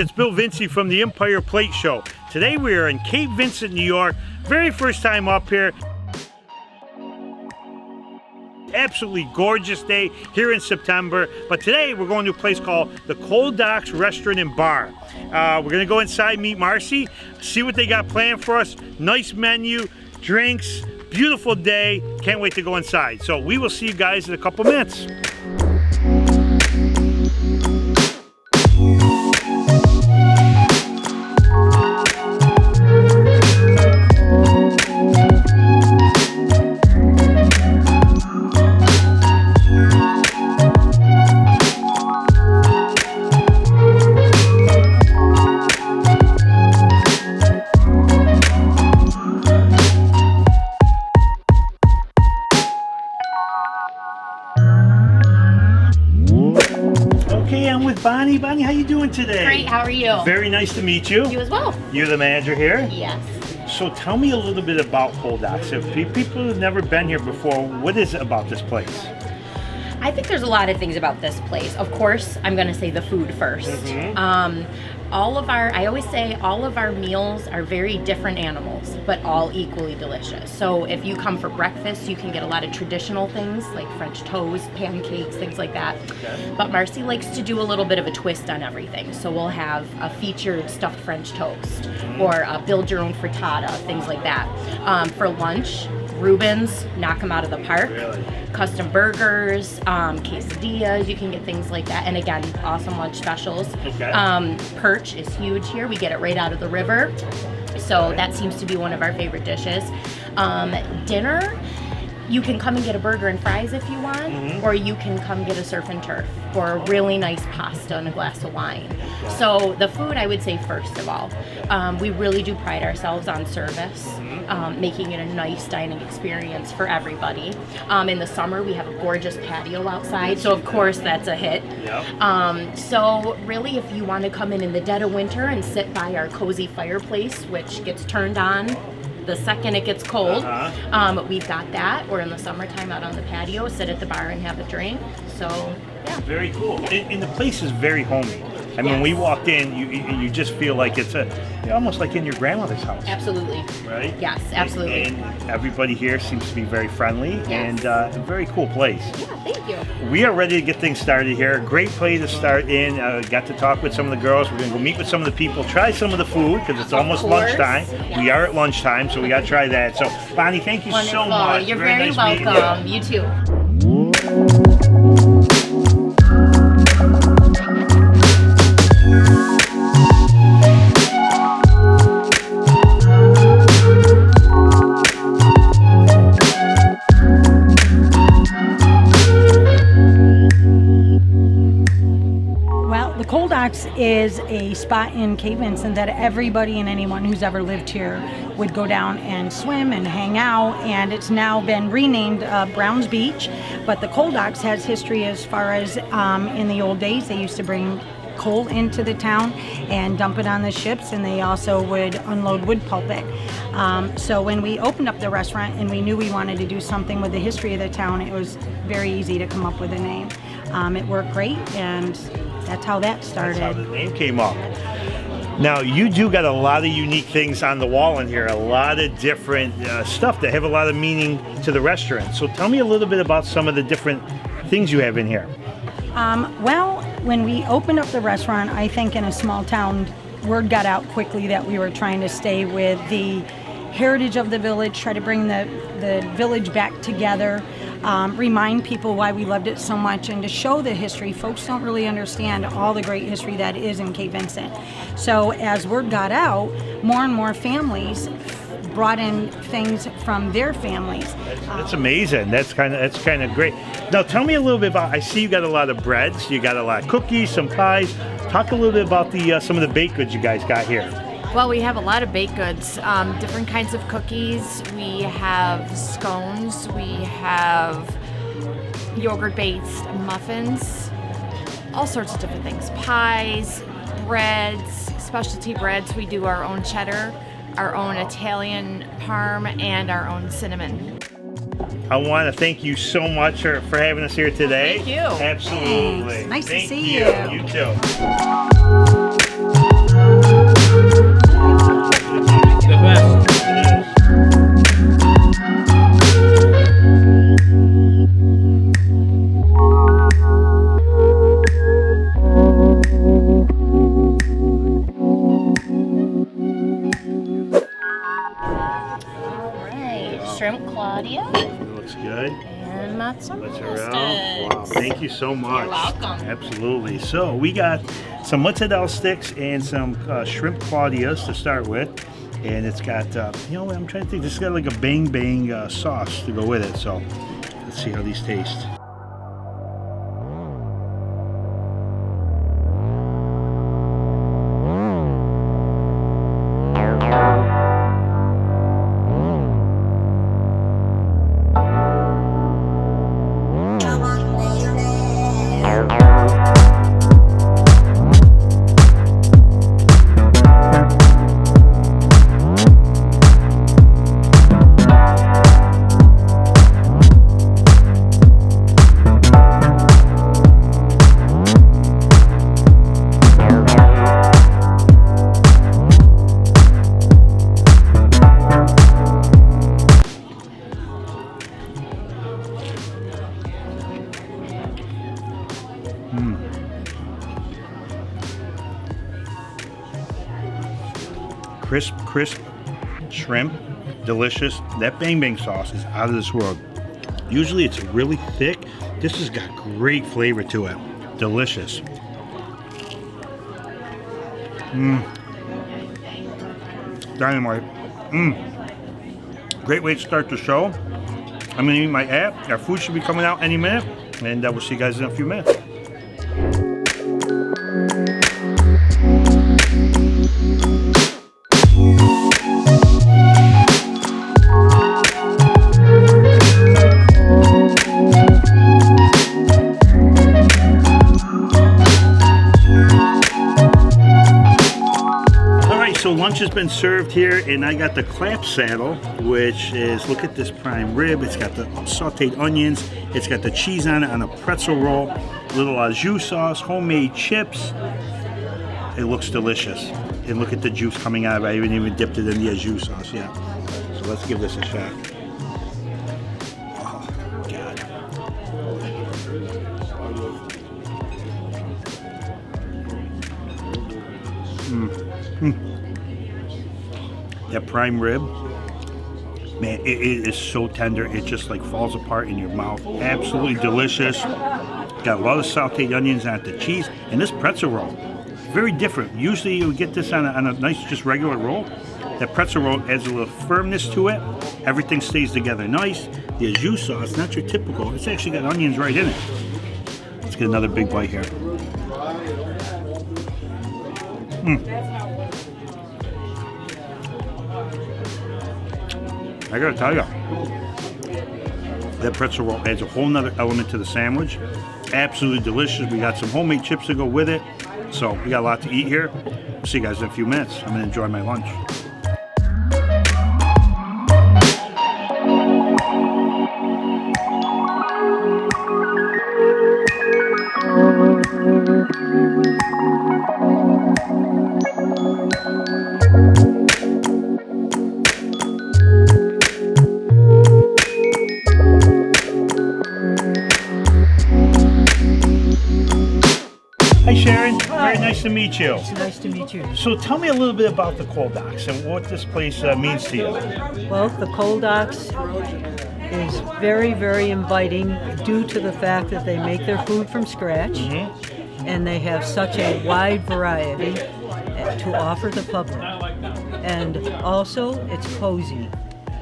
it's Bill Vinci from the Empire Plate Show. Today we are in Cape Vincent, New York. Very first time up here. Absolutely gorgeous day here in September, but today we're going to a place called the Cold Docks Restaurant and Bar. We're gonna go inside, meet Marcy, see what they got planned for us. Nice menu, drinks, beautiful day. Can't wait to go inside. So we will see you guys in a couple minutes. Okay, I'm with Bonnie. Bonnie, how you doing today? Great, how are you? Very nice to meet you. You as well. You're the manager here? Yes. So tell me a little bit about Cold Docks. If people have never been here before, what is it about this place? I think there's a lot of things about this place. Of course, I'm gonna say the food first. I always say all of our meals are very different animals, but all equally delicious. So if you come for breakfast, you can get a lot of traditional things like French toast, pancakes, things like that. Okay. But Marcy likes to do a little bit of a twist on everything. So we'll have a featured stuffed French toast or a build your own frittata, things like that. For lunch, Rubens, knock them out of the park. Really? Custom burgers, quesadillas, you can get things like that. And again, awesome lunch specials. Okay. Perch is huge here. We get it right out of the river. So that seems to be one of our favorite dishes. Dinner, you can come and get a burger and fries if you want, or you can come get a surf and turf or a really nice pasta and a glass of wine. So the food, I would say first of all, we really do pride ourselves on service, making it a nice dining experience for everybody. In the summer, we have a gorgeous patio outside, so of course that's a hit. Yep. So really, if you want to come in the dead of winter and sit by our cozy fireplace, which gets turned on the second it gets cold, we've got that. Or in the summertime out on the patio, sit at the bar and have a drink. So yeah. Very cool. And the place is very homey. I mean, when we walked in, you just feel like it's almost like in your grandmother's house. Absolutely. Right? Yes, absolutely. And everybody here seems to be very friendly and a very cool place. Yeah, thank you. We are ready to get things started here. Great place to start in. Got to talk with some of the girls. We're going to go meet with some of the people, try some of the food because it's almost lunchtime. Yes. We are at lunchtime, so we got to try that. So, Bonnie, thank you Wonderful. so much. You're very nice meeting welcome. You too. Cold Docks is a spot in Cape Vincent that everybody and anyone who's ever lived here would go down and swim and hang out, and it's now been renamed Browns Beach. But the Cold Docks has history as far as in the old days they used to bring coal into the town and dump it on the ships, and they also would unload wood pulp it. So when we opened up the restaurant and we knew we wanted to do something with the history of the town, it was very easy to come up with a name. It worked great, and that's how that started. That's how the name came up. Now, you do got a lot of unique things on the wall in here, a lot of different stuff that have a lot of meaning to the restaurant. So tell me a little bit about some of the different things you have in here. Well, when we opened up the restaurant, I think in a small town, word got out quickly that we were trying to stay with the heritage of the village, try to bring the village back together, remind people why we loved it so much, and to show the history. Folks don't really understand all the great history that is in Cape Vincent. So as word got out, more and more families brought in things from their families. That's amazing. That's kind of great. Now tell me a little bit about, I see you got a lot of breads, you got a lot of cookies, some pies. Talk a little bit about the some of the baked goods you guys got here. Well, we have a lot of baked goods, different kinds of cookies. We have scones, we have yogurt-based muffins, all sorts of different things. Pies, breads, specialty breads. We do our own cheddar, our own Italian parm, and our own cinnamon. I want to thank you so much for having us here today. Thank you. Absolutely. Thanks. Nice to Thank see you. you. You too. mozzarella Mozzarella. Wow, sticks. thank you so much. You're welcome. Absolutely. So we got some mozzarella sticks and some shrimp claudias to start with. And it's got, you know, I'm trying to think, this has got like a bang bang sauce to go with it. So let's see how these taste. Crisp shrimp, delicious. That bang bang sauce is out of this world. Usually it's really thick. This has got great flavor to it. Delicious. Dynamite. Great way to start the show. I'm gonna eat my app. Our food should be coming out any minute, and we'll see you guys in a few minutes. So lunch has been served here, and I got the clap saddle, which is, look at this prime rib. It's got the sauteed onions. It's got the cheese on it on a pretzel roll, little au jus sauce, homemade chips. It looks delicious. And look at the juice coming out of it. I haven't even dipped it in the au jus sauce yet. So let's give this a shot. Oh, God. That prime rib, man, it is so tender. It just like falls apart in your mouth. Absolutely delicious. Got a lot of sauteed onions on it, the cheese, and this pretzel roll, very different. Usually you would get this on a nice, just regular roll. That pretzel roll adds a little firmness to it. Everything stays together nice. The au jus sauce, not your typical. It's actually got onions right in it. Let's get another big bite here. I gotta tell you, that pretzel roll adds a whole nother element to the sandwich. Absolutely delicious. We got some homemade chips to go with it. So we got a lot to eat here. We'll see you guys in a few minutes. I'm gonna enjoy my lunch. Hi Sharon, very nice to meet you. It's nice to meet you. So tell me a little bit about the Cold Docks and what this place means to you. Well, the Cold Docks is very, very inviting due to the fact that they make their food from scratch and they have such a wide variety to offer the public. And also, it's cozy.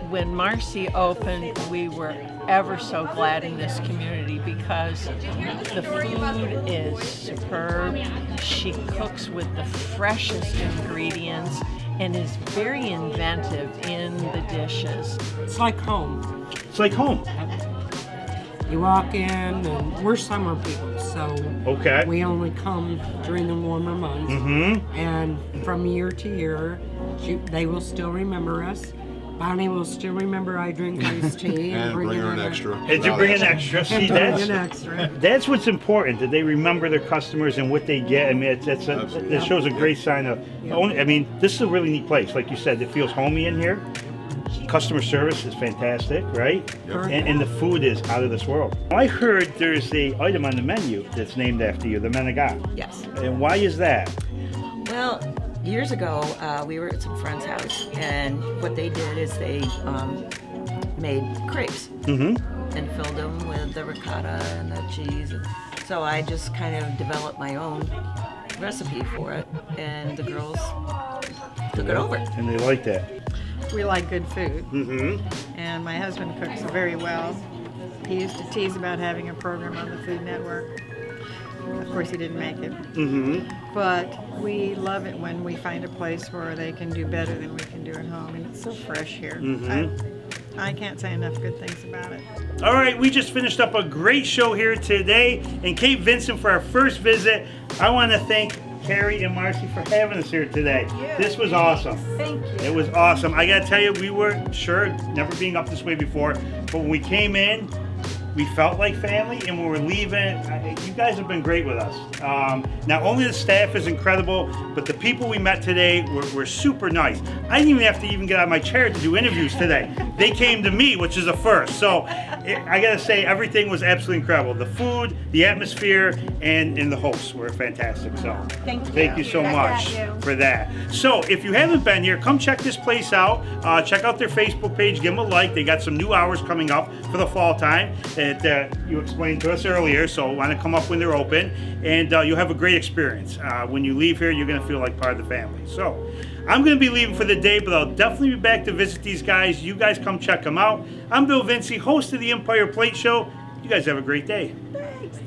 When Marcy opened, we were ever so glad in this community because the food is superb. She cooks with the freshest ingredients and is very inventive in the dishes. It's like home. It's like home. You walk in, and we're summer people, so Okay. we only come during the warmer months. And from year to year, they will still remember us. Bonnie will still remember I drink iced tea And bring her an extra. And you bring an extra. See, An extra. that's what's important, that they remember their customers and what they get. I mean, it shows a great sign of, I mean, this is a really neat place. Like you said, it feels homey in here. Customer service is fantastic, right? Yep. And the food is out of this world. I heard there's a item on the menu that's named after you, the Menegat. Yes. And why is that? Well, years ago, we were at some friend's house, and what they did is they made crepes. and filled them with the ricotta and the cheese. So I just kind of developed my own recipe for it, and the girls took it over. And they like that. We like good food, Mm-hmm. and my husband cooks very well. He used to tease about having a program on the Food Network. Of course, he didn't make it. Mm-hmm. But we love it when we find a place where they can do better than we can do at home, and it's so fresh here. I can't say enough good things about it. All right, we just finished up a great show here today in Cape Vincent for our first visit. I want to thank Carrie and Marcy for having us here today. This was awesome. Thank you. It was awesome. I gotta tell you, we were sure, never being up this way before, but when we came in, we felt like family, and when we're leaving, you guys have been great with us. Not only the staff is incredible, but the people we met today were super nice. I didn't even have to even get out of my chair to do interviews today. They came to me, which is a first. So I gotta say, everything was absolutely incredible. The food, the atmosphere, and the hosts were fantastic. So thank you so much for that. So if you haven't been here, come check this place out. Check out their Facebook page, give them a like. They got some new hours coming up for the fall time that you explained to us earlier, so want to come up when they're open, and you'll have a great experience. When you leave here, you're going to feel like part of the family. So I'm going to be leaving for the day, but I'll definitely be back to visit these guys. You guys come check them out. I'm Bill Vinci, host of the Empire Plate Show. You guys have a great day. Thanks.